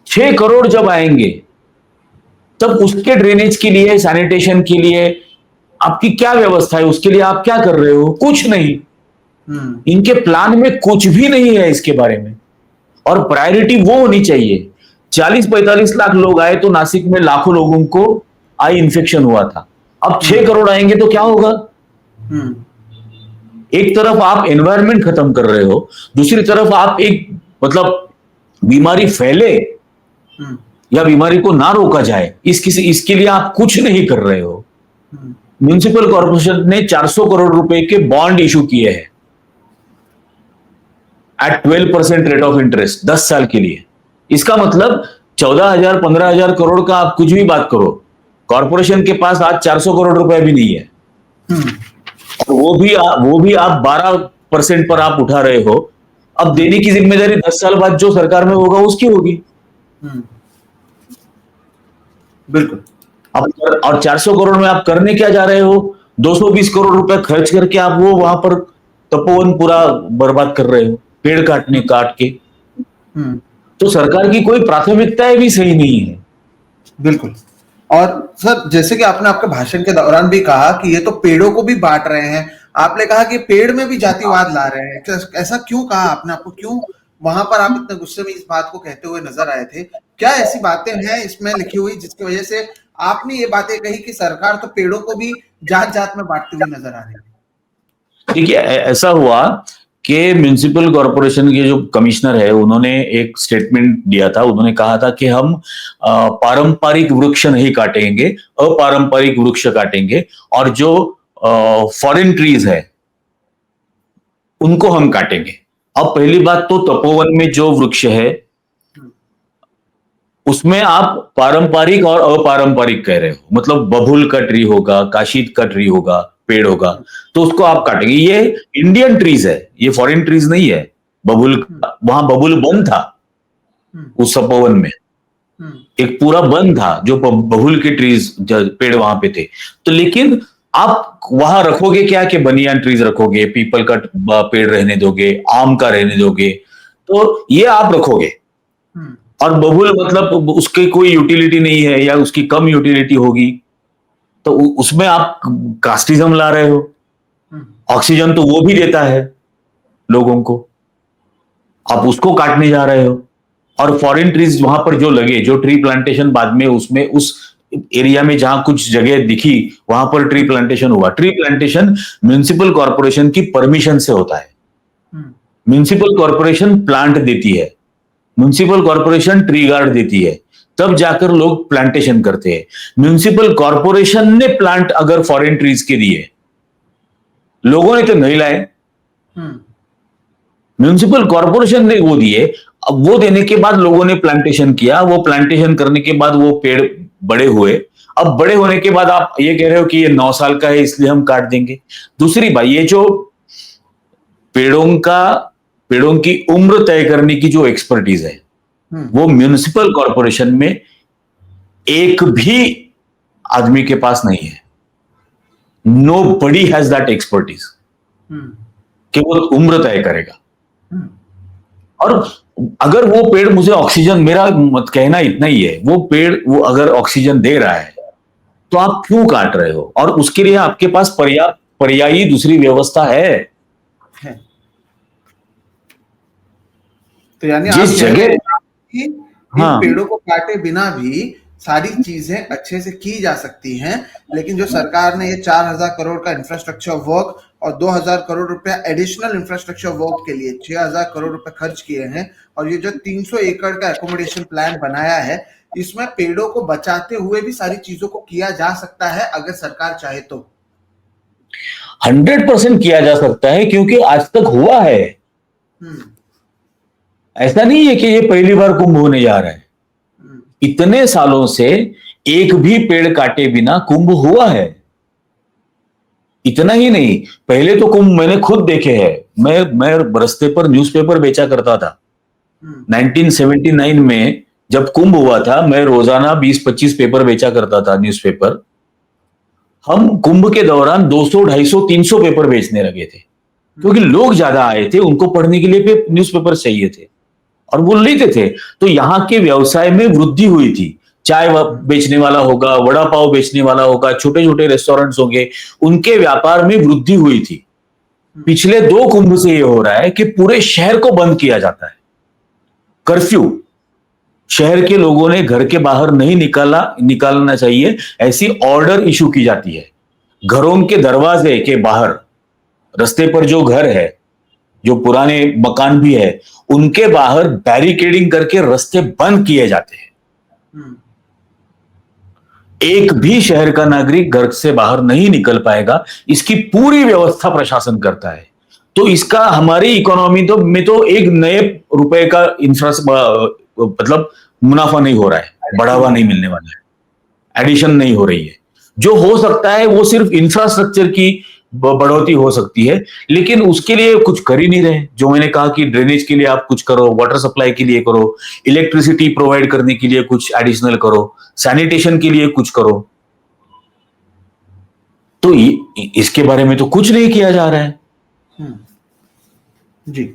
6 करोड़ जब आएंगे तब उसके ड्रेनेज के लिए, सैनिटेशन के लिए आपकी क्या व्यवस्था है? उसके लिए आप क्या कर रहे हो? कुछ नहीं। इनके प्लान में कुछ भी नहीं है इसके बारे में। और प्रायोरिटी वो होनी चाहिए। 40-45 लाख लोग आए तो नासिक में लाखों लोगों को आई इन्फेक्शन हुआ था। अब 6 करोड़ आएंगे तो क्या होगा? एक तरफ आप एनवायरनमेंट खत्म कर रहे हो, दूसरी तरफ आप एक मतलब बीमारी फैले या बीमारी को ना रोका जाए, इसके लिए आप कुछ नहीं कर रहे हो। म्युनिसिपल कॉर्पोरेशन ने 400 करोड़ रुपए के बॉन्ड इशू किए हैं एट 12% रेट ऑफ इंटरेस्ट 10 साल के लिए। इसका मतलब 14,000-15,000 करोड़ का आप कुछ भी बात करो, कॉर्पोरेशन के पास आज 400 करोड़ रुपए भी नहीं है। वो भी आप 12% पर आप उठा रहे हो। अब देने की जिम्मेदारी 10 साल बाद जो सरकार में होगा उसकी होगी। बिल्कुल। अब और 400 करोड़ में आप करने क्या जा रहे हो? 220 करोड़ रुपए खर्च करके आप वो वहां पर तपोवन पूरा बर्बाद कर रहे हो, पेड़ काट के। तो सरकार की कोई प्राथमिकताएं भी सही नहीं है। बिल्कुल। और सर, जैसे कि आपने आपके भाषण के दौरान भी कहा कि ये तो पेड़ों को भी बांट रहे हैं, आपने कहा कि पेड़ में भी जातिवाद ला रहे हैं। ऐसा क्यों कहा आपने? आपको क्यों वहां पर आप इतने गुस्से में इस बात को कहते हुए नजर आए थे? क्या ऐसी बातें हैं इसमें लिखी हुई जिसकी वजह से आपने ये बातें कही कि सरकार तो पेड़ों को भी जात जात में बांटती हुई नजर आ रही है? देखिए, ऐसा हुआ कि म्युनिसिपल कॉर्पोरेशन के जो कमिश्नर है, उन्होंने एक स्टेटमेंट दिया था। उन्होंने कहा था कि हम पारंपरिक वृक्ष नहीं काटेंगे, अपारंपरिक वृक्ष काटेंगे, और जो फॉरेन ट्रीज है उनको हम काटेंगे। अब पहली बात तो तपोवन में जो वृक्ष है उसमें आप पारंपरिक और अपारंपरिक कह रहे हो, मतलब बबुल का ट्री होगा, काशीद का ट्री होगा, पेड़ होगा, तो उसको आप काटेंगे। ये इंडियन ट्रीज है, ये फॉरेन ट्रीज नहीं है। बबुल, वहां बबुल वन था उस तपोवन में, एक पूरा वन था जो बबुल के ट्रीज पेड़ वहां पे थे। तो लेकिन आप वहां रखोगे क्या, कि बनियान ट्रीज रखोगे, पीपल का पेड़ रहने दोगे, आम का रहने दोगे, तो ये आप रखोगे। और बबुल मतलब उसकी कोई यूटिलिटी नहीं है या उसकी कम यूटिलिटी होगी, तो उसमें आप कास्टिज्म ला रहे हो। ऑक्सीजन तो वो भी देता है लोगों को, आप उसको काटने जा रहे हो। और फॉरेन ट्रीज वहां पर जो लगे, जो ट्री प्लांटेशन बाद में उसमें उस एरिया में जहां कुछ जगह दिखी वहां पर ट्री प्लांटेशन हुआ। ट्री प्लांटेशन म्युनिसिपल कॉर्पोरेशन की परमिशन से होता है। म्युनिसिपल कॉर्पोरेशन प्लांट देती है, म्युनिसिपल कॉर्पोरेशन ट्री गार्ड देती है, तब जाकर लोग प्लांटेशन करते हैं। म्युनिसिपल कॉर्पोरेशन ने प्लांट अगर फॉरेन ट्रीज के दिए, लोगों ने तो नहीं लाए, म्युनिसिपल कॉर्पोरेशन ने वो दिए। अब वो देने के बाद लोगों ने प्लांटेशन किया, वो प्लांटेशन करने के बाद वो पेड़ बड़े हुए। अब बड़े होने के बाद आप ये कह रहे हो कि ये 9 साल का है इसलिए हम काट देंगे। दूसरी बात, ये जो पेड़ों की उम्र तय करने की जो एक्सपर्टीज है, वो म्युनिसिपल कॉर्पोरेशन में एक भी आदमी के पास नहीं है। Nobody has that expertise कि वो उम्र तय करेगा। और अगर वो पेड़ मुझे ऑक्सीजन, मेरा मत कहना इतना ही है, वो पेड़ वो अगर ऑक्सीजन दे रहा है तो आप क्यों काट रहे हो? और उसके लिए आपके पास पर्यायी दूसरी व्यवस्था है। तो यानी जिस जगह इन पेड़ों को काटे बिना भी सारी चीजें अच्छे से की जा सकती हैं, लेकिन जो सरकार ने ये 4,000 करोड़ का इंफ्रास्ट्रक्चर वर्क और 2,000 करोड़ रुपया एडिशनल इंफ्रास्ट्रक्चर वर्क के लिए 6,000 करोड़ रुपए खर्च किए हैं, और ये जो 300 एकड़ का एकोमोडेशन प्लान बनाया है, इसमें पेड़ों को बचाते हुए भी सारी चीजों को किया जा सकता है अगर सरकार चाहे तो। 100% किया जा सकता है, क्योंकि आज तक हुआ है। ऐसा नहीं है कि ये पहली बार कुंभ होने जा रहा है। इतने सालों से एक भी पेड़ काटे बिना कुंभ हुआ है। इतना ही नहीं, पहले तो कुंभ मैंने खुद देखे हैं। मैं रास्ते पर न्यूज़पेपर बेचा करता था। 1979 में जब कुंभ हुआ था, मैं रोजाना 20-25 पेपर बेचा करता था, न्यूज़पेपर। हम कुंभ के दौरान 200, 250, 300 पेपर बेचने लगे थे, क्योंकि लोग ज्यादा आए थे, उनको पढ़ने के लिए न्यूज़पेपर चाहिए थे और वो लेते थे। तो यहाँ के व्यवसाय में वृद्धि हुई थी। चाय बेचने वाला होगा, वड़ा पाव बेचने वाला होगा, छोटे छोटे रेस्टोरेंट्स होंगे, उनके व्यापार में वृद्धि हुई थी। पिछले 2 कुंभ से ये हो रहा है कि पूरे शहर को बंद किया जाता है। कर्फ्यू, शहर के लोगों ने घर के बाहर नहीं निकालना चाहिए, ऐसी ऑर्डर इशू की जाती है। घरों के दरवाजे के बाहर, रास्ते पर जो घर है, जो पुराने मकान भी है, उनके बाहर बैरिकेडिंग करके रास्ते बंद किए जाते हैं। एक भी शहर का नागरिक घर से बाहर नहीं निकल पाएगा। इसकी पूरी व्यवस्था प्रशासन करता है। तो इसका हमारी इकोनॉमी में तो एक नए रुपए का मतलब मुनाफा नहीं हो रहा है, बढ़ावा नहीं मिलने वाला है, एडिशन नहीं हो रही है। जो हो सकता है वो सिर्फ इंफ्रास्ट्रक्चर की बढ़ोतरी हो सकती है, लेकिन उसके लिए कुछ कर ही नहीं रहे। जो मैंने कहा कि ड्रेनेज के लिए आप कुछ करो, वाटर सप्लाई के लिए करो, इलेक्ट्रिसिटी प्रोवाइड करने के लिए कुछ एडिशनल करो, सैनिटेशन के लिए कुछ करो, तो इसके बारे में तो कुछ नहीं किया जा रहा है। जी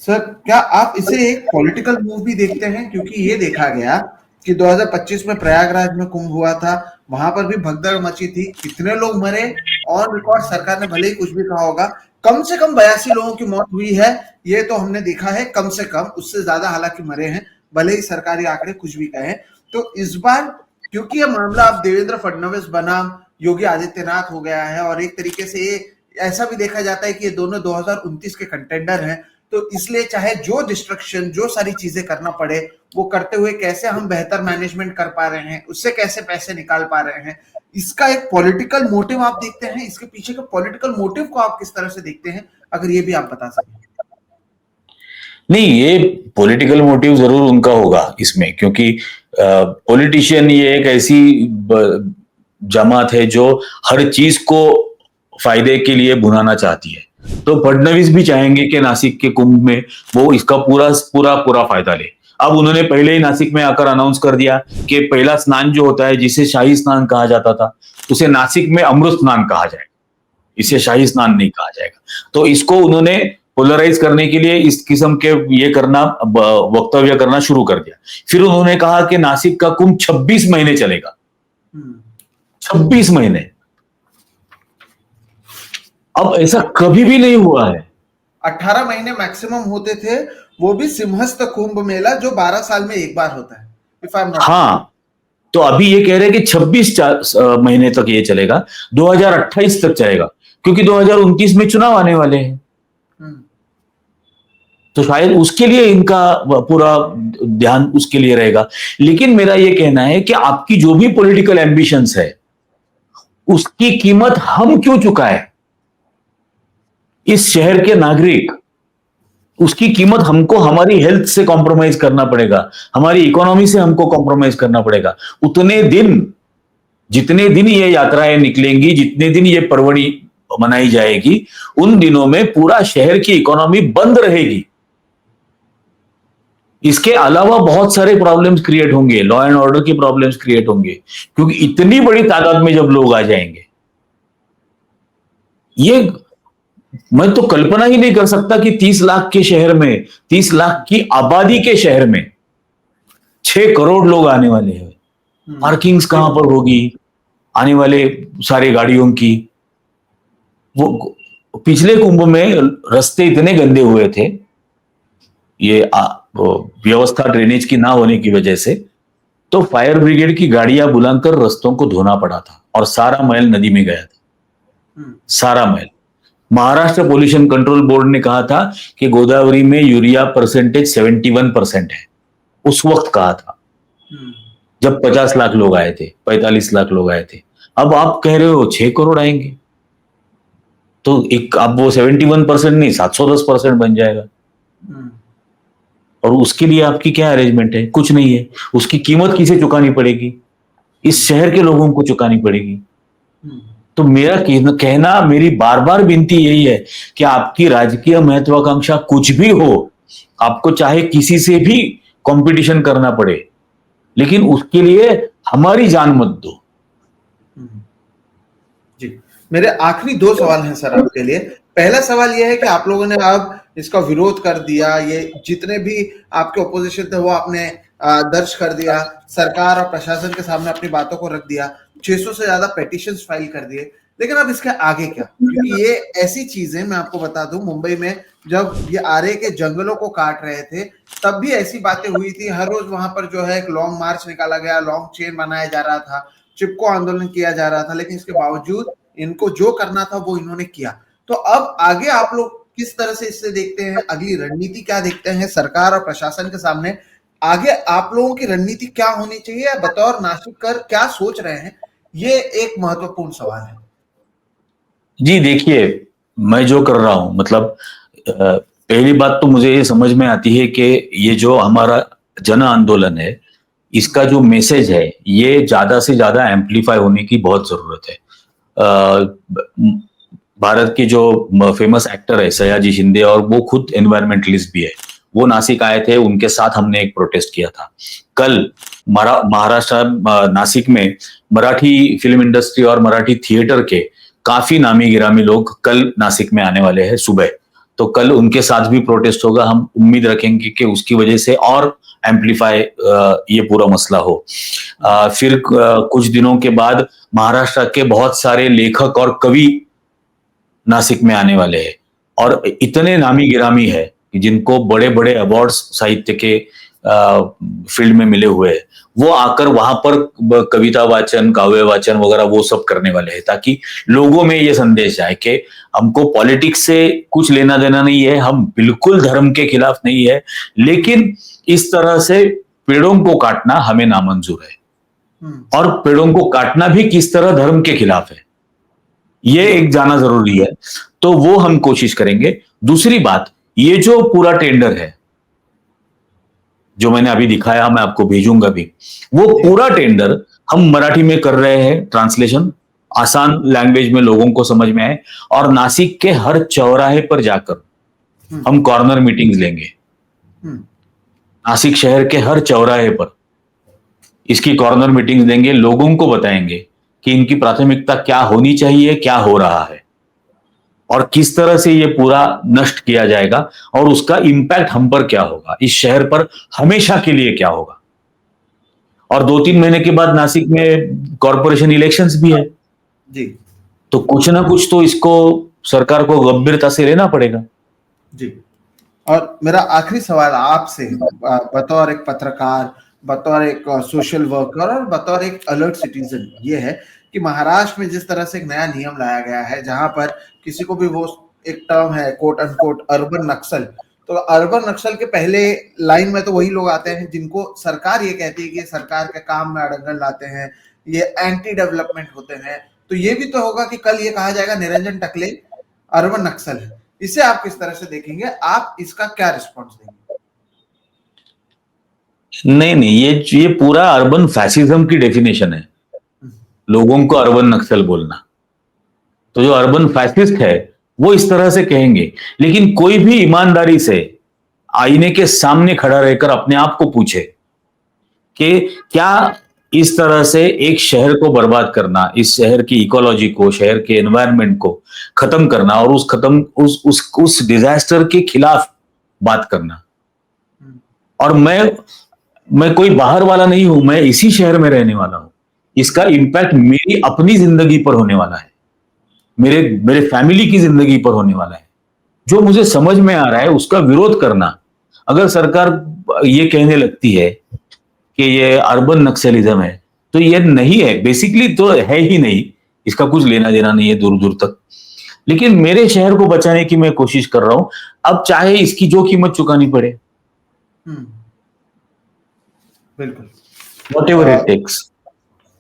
सर, क्या आप इसे एक पॉलिटिकल मूव भी देखते हैं? क्योंकि ये देखा गया कि 2025 में प्रयागराज में कुंभ हुआ था, वहां पर भी भगदड़ मची थी, कितने लोग मरे, और रिकॉर्ड सरकार ने भले ही कुछ भी कहा होगा, कम से कम 82 लोगों की मौत हुई है, ये तो हमने देखा है। कम से कम, उससे ज्यादा हालांकि मरे हैं, भले ही सरकारी आंकड़े कुछ भी कहें। तो इस बार क्योंकि ये मामला अब देवेंद्र फडणवीस बनाम योगी आदित्यनाथ हो गया है, और एक तरीके से ये ऐसा भी देखा जाता है कि ये दोनों 2029 के कंटेंडर हैं, तो इसलिए चाहे जो डिस्ट्रक्शन, जो सारी चीजें करना पड़े, वो करते हुए कैसे हम बेहतर मैनेजमेंट कर पा रहे हैं, उससे कैसे पैसे निकाल पा रहे हैं, इसका एक पॉलिटिकल मोटिव आप देखते हैं? इसके पीछे के पॉलिटिकल मोटिव को आप किस तरह से देखते हैं, अगर ये भी आप बता सकें। नहीं, ये पॉलिटिकल मोटिव जरूर उनका होगा इसमें, क्योंकि पॉलिटिशियन ये एक ऐसी जमात है जो हर चीज को फायदे के लिए भुनाना चाहती है। तो फडणवीस भी चाहेंगे कि नासिक के कुंभ में वो इसका पूरा पूरा पूरा फायदा ले। अब उन्होंने पहले ही नासिक में आकर अनाउंस कर दिया कि पहला स्नान जो होता है, जिसे शाही स्नान कहा जाता था, उसे नासिक में अमृत स्नान कहा जाएगा, इसे शाही स्नान नहीं कहा जाएगा। तो इसको उन्होंने पोलराइज करने के लिए इस किस्म के ये करना, वक्तव्य करना शुरू कर दिया। फिर उन्होंने कहा कि नासिक का कुंभ 26 महीने चलेगा। 26 महीने। अब ऐसा कभी भी नहीं हुआ है। 18 महीने मैक्सिमम होते थे, वो भी सिंहस्थ कुंभ मेला जो 12 साल में एक बार होता है, इफ आई एम नॉट। हाँ, तो अभी ये कह रहे हैं कि 26 महीने तक ये चलेगा, 2028 तक चलेगा, क्योंकि 2029 में चुनाव आने वाले हैं। तो शायद उसके लिए इनका पूरा ध्यान उसके लिए रहेगा। लेकिन मेरा ये कहना है कि आपकी जो भी पॉलिटिकल एम्बिशंस है, उसकी कीमत हम क्यों चुकाएं? इस शहर के नागरिक, उसकी कीमत हमको हमारी हेल्थ से कॉम्प्रोमाइज करना पड़ेगा, हमारी इकोनॉमी से हमको कॉम्प्रोमाइज करना पड़ेगा। उतने दिन, जितने दिन ये यात्राएं निकलेंगी, जितने दिन ये पर्वणी मनाई जाएगी, उन दिनों में पूरा शहर की इकोनॉमी बंद रहेगी। इसके अलावा बहुत सारे प्रॉब्लम्स क्रिएट होंगे, लॉ एंड ऑर्डर की प्रॉब्लम्स क्रिएट होंगे, क्योंकि इतनी बड़ी तादाद में जब लोग आ जाएंगे, ये मैं तो कल्पना ही नहीं कर सकता कि 30 लाख के शहर में, 30 लाख की आबादी के शहर में 6 करोड़ लोग आने वाले हैं। पार्किंग्स कहां पर होगी आने वाले सारे गाड़ियों की? वो पिछले कुंभ में रास्ते इतने गंदे हुए थे, ये व्यवस्था ड्रेनेज की ना होने की वजह से, तो फायर ब्रिगेड की गाड़ियां बुलाकर रास्तों को धोना पड़ा था और सारा मैल नदी में गया था, सारा मैल। महाराष्ट्र पोल्यूशन कंट्रोल बोर्ड ने कहा था कि गोदावरी में यूरिया परसेंटेज 71% है, उस वक्त कहा था जब 50 लाख लोग आए थे, 45 लाख लोग आए थे। अब आप कह रहे हो 6 करोड़ आएंगे, तो एक अब वो 71% नहीं 710% बन जाएगा। और उसके लिए आपकी क्या अरेंजमेंट है? कुछ नहीं है। उसकी कीमत किसे चुकानी पड़ेगी? इस शहर के लोगों को चुकानी पड़ेगी। तो मेरा कहना, मेरी बार बार विनती यही है कि आपकी राजकीय महत्वाकांक्षा कुछ भी हो, आपको चाहे किसी से भी कंपटीशन करना पड़े, लेकिन उसके लिए हमारी जान मत दो। जी, मेरे आखिरी 2 सवाल हैं सर आपके लिए। पहला सवाल यह है कि आप लोगों ने अब इसका विरोध कर दिया, ये जितने भी आपके ओपोजिशन थे वो आपने दर्ज कर दिया, सरकार और प्रशासन के सामने अपनी बातों को रख दिया, 600 से ज्यादा पेटिशंस फाइल कर दिए, लेकिन अब इसके आगे क्या? क्योंकि ये ऐसी चीजें, मैं आपको बता दूं, मुंबई में जब ये आरे के जंगलों को काट रहे थे तब भी ऐसी बातें हुई थी। हर रोज वहां पर जो है एक लॉन्ग मार्च निकाला गया, लॉन्ग चेन बनाया जा रहा था, चिपको आंदोलन किया जा रहा था, लेकिन इसके बावजूद इनको जो करना था वो इन्होंने किया। तो अब आगे आप लोग किस तरह से इससे देखते हैं? अगली रणनीति क्या देखते हैं सरकार और प्रशासन के सामने? आगे आप लोगों की रणनीति क्या होनी चाहिए? बतौर नासिककर क्या सोच रहे हैं? ये एक महत्वपूर्ण सवाल है। जी देखिए, मैं जो कर रहा हूं, मतलब पहली बात तो मुझे ये समझ में आती है कि ये जो हमारा जन आंदोलन है, इसका जो मैसेज है, ये ज्यादा से ज्यादा एम्पलीफाई होने की बहुत जरूरत है। भारत के जो फेमस एक्टर है सयाजी शिंदे, और वो खुद एनवायरमेंटलिस्ट भी है, वो नासिक आए थे, उनके साथ हमने एक प्रोटेस्ट किया था। कल महाराष्ट्र नासिक में मराठी फिल्म इंडस्ट्री और मराठी थिएटर के काफी नामी गिरामी लोग कल नासिक में आने वाले हैं सुबह, तो कल उनके साथ भी प्रोटेस्ट होगा। हम उम्मीद रखेंगे कि उसकी वजह से और एम्पलीफाई ये पूरा मसला हो। फिर कुछ दिनों के बाद महाराष्ट्र के बहुत सारे लेखक और कवि नासिक में आने वाले हैं, और इतने नामी गिरामी है जिनको बड़े बड़े अवार्ड्स साहित्य के फील्ड में मिले हुए हैं, वो आकर वहां पर कविता वाचन, काव्य वाचन वगैरह वो सब करने वाले हैं, ताकि लोगों में ये संदेश जाए कि हमको पॉलिटिक्स से कुछ लेना देना नहीं है, हम बिल्कुल धर्म के खिलाफ नहीं है, लेकिन इस तरह से पेड़ों को काटना हमें नामंजूर है। और पेड़ों को काटना भी किस तरह धर्म के खिलाफ है, ये एक जाना जरूरी है। तो वो हम कोशिश करेंगे। दूसरी बात, ये जो पूरा टेंडर है, जो मैंने अभी दिखाया, मैं आपको भेजूंगा भी, वो पूरा टेंडर हम मराठी में कर रहे हैं, ट्रांसलेशन आसान लैंग्वेज में लोगों को समझ में आए, और नासिक के हर चौराहे पर जाकर हम कॉर्नर मीटिंग्स लेंगे। नासिक शहर के हर चौराहे पर इसकी कॉर्नर मीटिंग्स लेंगे, लोगों को बताएंगे कि इनकी प्राथमिकता क्या होनी चाहिए, क्या हो रहा है, और किस तरह से ये पूरा नष्ट किया जाएगा, और उसका इंपैक्ट हम पर क्या होगा, इस शहर पर हमेशा के लिए क्या होगा। और 2-3 महीने के बाद नासिक में कॉर्पोरेशन इलेक्शंस भी है जी। तो कुछ ना कुछ तो इसको सरकार को गंभीरता से लेना पड़ेगा। जी। और मेरा आखिरी सवाल आपसे, बतौर एक पत्रकार, बतौर एक सोशल वर्कर और बतौर एक अलर्ट सिटीजन, ये है कि महाराष्ट्र में जिस तरह से एक नया नियम लाया गया है, जहां पर किसी को भी, वो एक टर्म है कोट अनकोट अर्बन नक्सल, तो अर्बन नक्सल के पहले लाइन में तो वही लोग आते हैं जिनको सरकार ये कहती है कि सरकार के काम में अड़ंगन लाते हैं, ये एंटी डेवलपमेंट होते हैं। तो ये भी तो होगा कि कल ये कहा जाएगा निरंजन टकले अर्बन नक्सल है। इसे आप किस तरह से देखेंगे? आप इसका क्या रिस्पॉन्स देंगे? नहीं, ये पूरा अर्बन फैसिज्म की डेफिनेशन है, लोगों को अर्बन नक्सल बोलना। तो जो अर्बन फैसिस्ट है वो इस तरह से कहेंगे, लेकिन कोई भी ईमानदारी से आईने के सामने खड़ा रहकर अपने आप को पूछे कि क्या इस तरह से एक शहर को बर्बाद करना, इस शहर की इकोलॉजी को, शहर के एनवायरनमेंट को खत्म करना, और उस डिजास्टर के खिलाफ बात करना। और मैं कोई बाहर वाला नहीं हूं, मैं इसी शहर में रहने वाला हूं। इसका इंपैक्ट मेरी अपनी जिंदगी पर होने वाला है, मेरे फैमिली की जिंदगी पर होने वाला है। जो मुझे समझ में आ रहा है उसका विरोध करना, अगर सरकार ये कहने लगती है कि ये अर्बन नक्सलिज्म है, तो ये नहीं है, बेसिकली तो है ही नहीं, इसका कुछ लेना देना नहीं है दूर दूर तक। लेकिन मेरे शहर को बचाने की मैं कोशिश कर रहा हूं, अब चाहे इसकी जो कीमत चुकानी पड़े, बिल्कुल, व्हाटएवर इट टेक्स।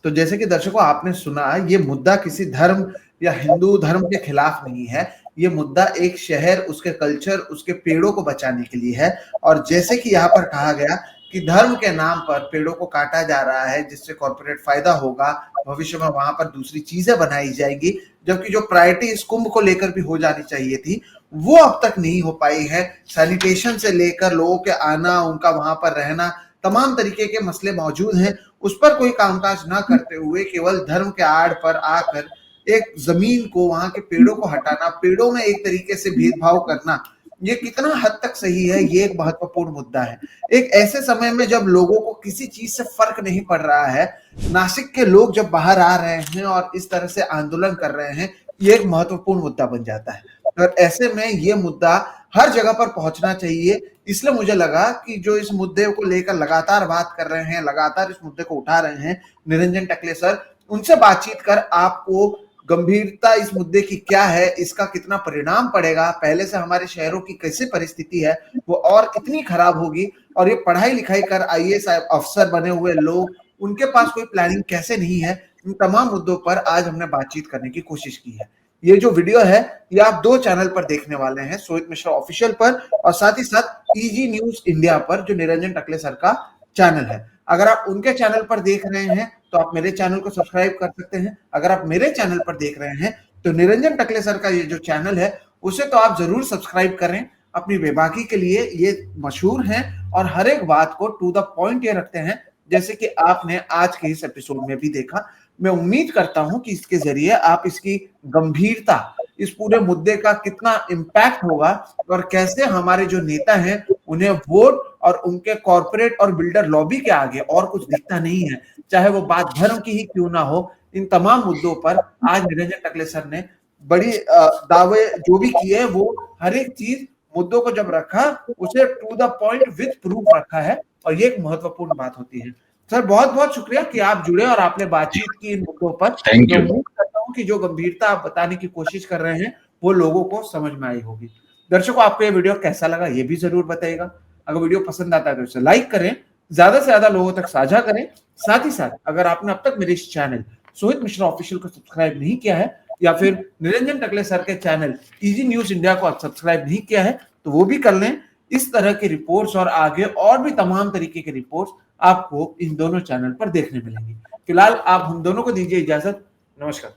तो जैसे कि दर्शकों आपने सुना, ये मुद्दा किसी धर्म या हिंदू धर्म के खिलाफ नहीं है, ये मुद्दा एक शहर, उसके कल्चर, उसके पेड़ों को बचाने के लिए है। और जैसे कि यहाँ पर कहा गया कि धर्म के नाम पर पेड़ों को काटा जा रहा है, जिससे कॉर्पोरेट फायदा होगा, भविष्य में वहां पर दूसरी चीजें बनाई जाएगी, जबकि जो प्रायोरिटी इस कुंभ को लेकर भी हो जानी चाहिए थी वो अब तक नहीं हो पाई है। सैनिटेशन से लेकर लोगों के आना, उनका वहां पर रहना, तमाम तरीके के मसले मौजूद हैं। उस पर कोई कामकाज ना करते हुए केवल धर्म के आड़ पर आकर एक जमीन को, वहां के पेड़ों को हटाना, पेड़ों में एक तरीके से भेदभाव करना, ये कितना हद तक सही है, ये एक महत्वपूर्ण मुद्दा है। एक ऐसे समय में जब लोगों को किसी चीज से फर्क नहीं पड़ रहा है, नासिक के लोग जब बाहर आ रहे हैं और इस तरह से आंदोलन कर रहे हैं, ये एक महत्वपूर्ण मुद्दा बन जाता है। और ऐसे में ये मुद्दा हर जगह पर पहुंचना चाहिए। इसलिए मुझे लगा कि जो इस मुद्दे को लेकर लगातार बात कर रहे हैं, लगातार इस मुद्दे को उठा रहे हैं निरंजन टकले सर, उनसे बातचीत कर आपको गंभीरता इस मुद्दे की क्या है, इसका कितना परिणाम पड़ेगा, पहले से हमारे शहरों की कैसी परिस्थिति है वो और कितनी खराब होगी, और ये पढ़ाई लिखाई कर आईएएस अफसर बने हुए लोग, उनके पास कोई प्लानिंग कैसे नहीं है, इन तमाम मुद्दों पर आज हमने बातचीत करने की कोशिश की है। ये जो वीडियो है ये आप 2 चैनल पर देखने वाले हैं, सोहित मिश्रा ऑफिशियल पर और साथ ही साथ ईजी न्यूज इंडिया पर, जो निरंजन टकले सर का चैनल है। अगर आप उनके चैनल पर देख रहे हैं तो आप मेरे चैनल को सब्सक्राइब कर सकते हैं। अगर आप मेरे चैनल पर देख रहे हैं तो निरंजन टकले सर का ये जो चैनल है उसे तो आप जरूर सब्सक्राइब करें। अपनी बेबाकी के लिए ये मशहूर हैं और हर एक बात को टू द पॉइंट ये रखते हैं, जैसे कि आपने आज के इस एपिसोड में भी देखा। मैं उम्मीद करता हूं कि इसके जरिए आप इसकी गंभीरता, इस पूरे मुद्दे का कितना इंपैक्ट होगा और कैसे हमारे जो नेता हैं उन्हें वोट और उनके कॉर्पोरेट और बिल्डर लॉबी के आगे और कुछ दिखता नहीं है, चाहे वो बात धर्म की ही क्यों ना हो। इन तमाम मुद्दों पर आज निरंजन टकले सर ने बड़ी दावे जो भी किए, वो हर एक चीज मुद्दों को जब रखा उसे to the point with proof रखा है, और ये एक महत्वपूर्ण बात होती है। सर बहुत बहुत शुक्रिया कि आप जुड़े और आपने बातचीत की इन मुद्दों पर। मैं उम्मीद करता हूं कि जो गंभीरता आप बताने की कोशिश कर रहे हैं वो लोगों को समझ में आई होगी। दर्शकों आपको ये वीडियो कैसा लगा ये भी जरूर बताइएगा। अगर वीडियो पसंद आता है तो इसे लाइक करें, ज्यादा से ज्यादा लोगों तक साझा करें। साथ ही साथ अगर आपने अब तक मेरे इस चैनल सोहित मिश्रा ऑफिशियल को सब्सक्राइब नहीं किया है, या फिर निरंजन टकले सर के चैनल इजी न्यूज इंडिया को सब्सक्राइब नहीं किया है, तो वो भी कर लें। इस तरह की रिपोर्ट्स और आगे और भी तमाम तरीके के रिपोर्ट्स आपको इन दोनों चैनल पर देखने मिलेंगी। फिलहाल आप हम दोनों को दीजिए इजाजत। नमस्कार।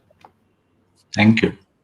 Thank you.